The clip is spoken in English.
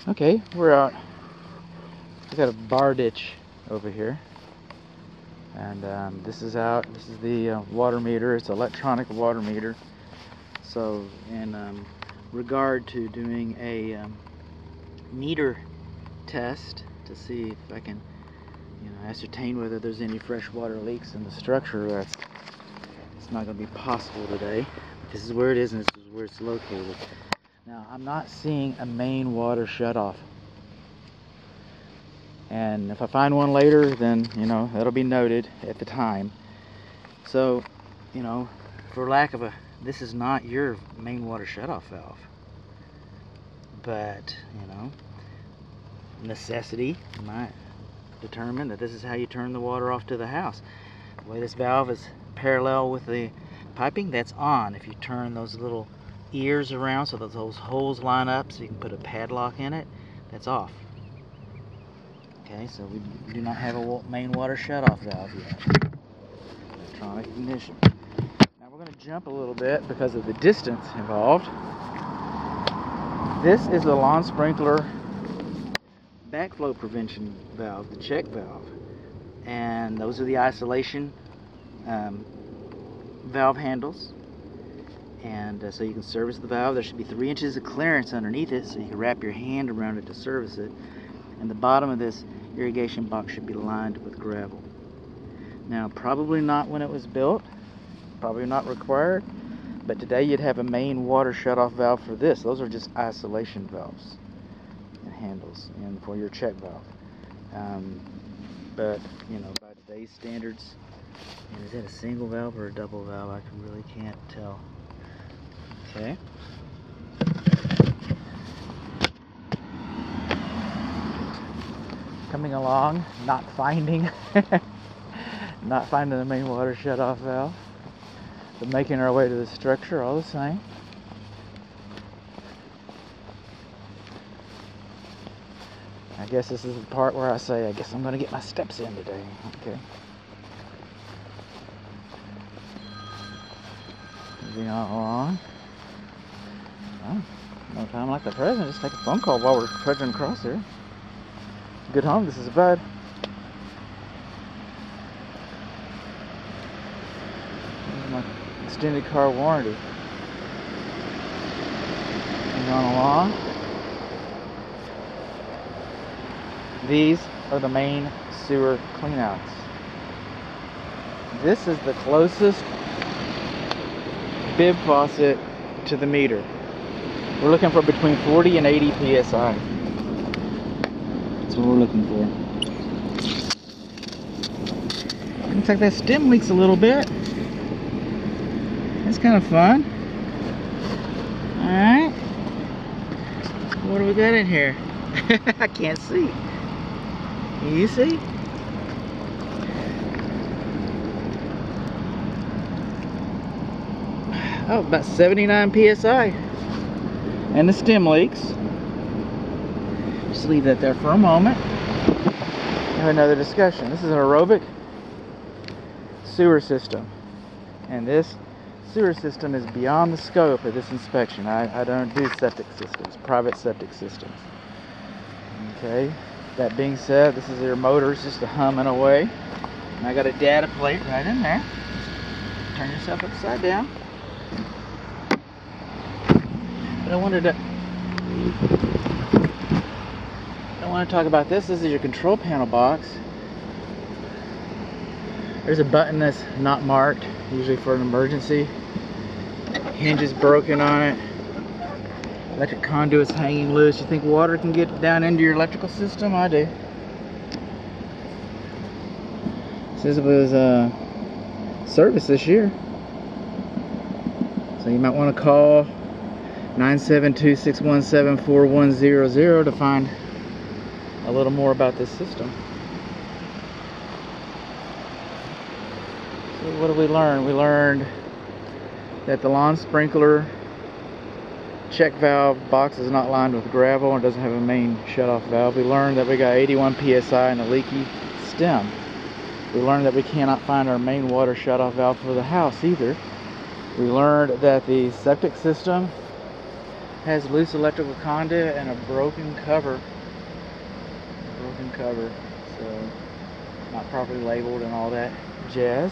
Okay, we're out. We got a bar ditch over here, and this is out. This is the water meter. It's an electronic water meter. So, in regard to doing a meter test to see if I can, ascertain whether there's any freshwater leaks in the structure, it's not going to be possible today. This is where it is, and this is where it's located. Now, I'm not seeing a main water shutoff. And if I find one later, then, that'll be noted at the time. So, for lack of this is not your main water shutoff valve. But, necessity might determine that this is how you turn the water off to the house. The way this valve is parallel with the piping, that's on. If you turn those little ears around so that those holes line up so you can put a padlock in it, that's off. Okay, so we do not have a main water shutoff valve yet. Electronic ignition. Now we're going to jump a little bit because of the distance involved. This is the lawn sprinkler backflow prevention valve, the check valve. And those are the isolation valve handles. And so you can service the valve. There should be 3 inches of clearance underneath it so you can wrap your hand around it to service it. And the bottom of this irrigation box should be lined with gravel. Now, probably not when it was built, probably not required, but today you'd have a main water shutoff valve for this. Those are just isolation valves and handles and for your check valve. But, by today's standards, and is that a single valve or a double valve? I really can't tell. Okay. Coming along, not finding the main water shutoff valve, but making our way to the structure all the same. I guess this is the part where I say, I guess I'm going to get my steps in today. Okay. Moving on along. Well, no time like the present. Just take a phone call while we're trudging across here. Good home, this is Bud. Here's my extended car warranty. Moving on along. These are the main sewer cleanouts. This is the closest bib faucet to the meter. We're looking for between 40 and 80 psi. That's what we're looking for. Looks like that stem leaks a little bit. That's kind of fun. Alright. What do we got in here? I can't see. You see? Oh, about 79 psi. And the stem leaks. Just leave that there for a moment. Have another discussion. This is an aerobic sewer system. And this sewer system is beyond the scope of this inspection. I don't do septic systems, private septic systems. Okay. That being said, this is your motors just humming away. And I got a data plate right in there. Turn yourself upside down. But I want to talk about this. This is your control panel box. There's a button that's not marked, usually for an emergency. Hinge is broken on it. Electric conduit's hanging loose. You think water can get down into your electrical system? I do. It says it was serviced this year. So you might want to call 972-617-4100 to find a little more about this system. So what did we learn? We learned that the lawn sprinkler check valve box is not lined with gravel and doesn't have a main shutoff valve. We learned that we got 81 psi in a leaky stem. We learned that we cannot find our main water shutoff valve for the house either. We learned that the septic system has loose electrical conduit and a broken cover. So not properly labeled and all that jazz.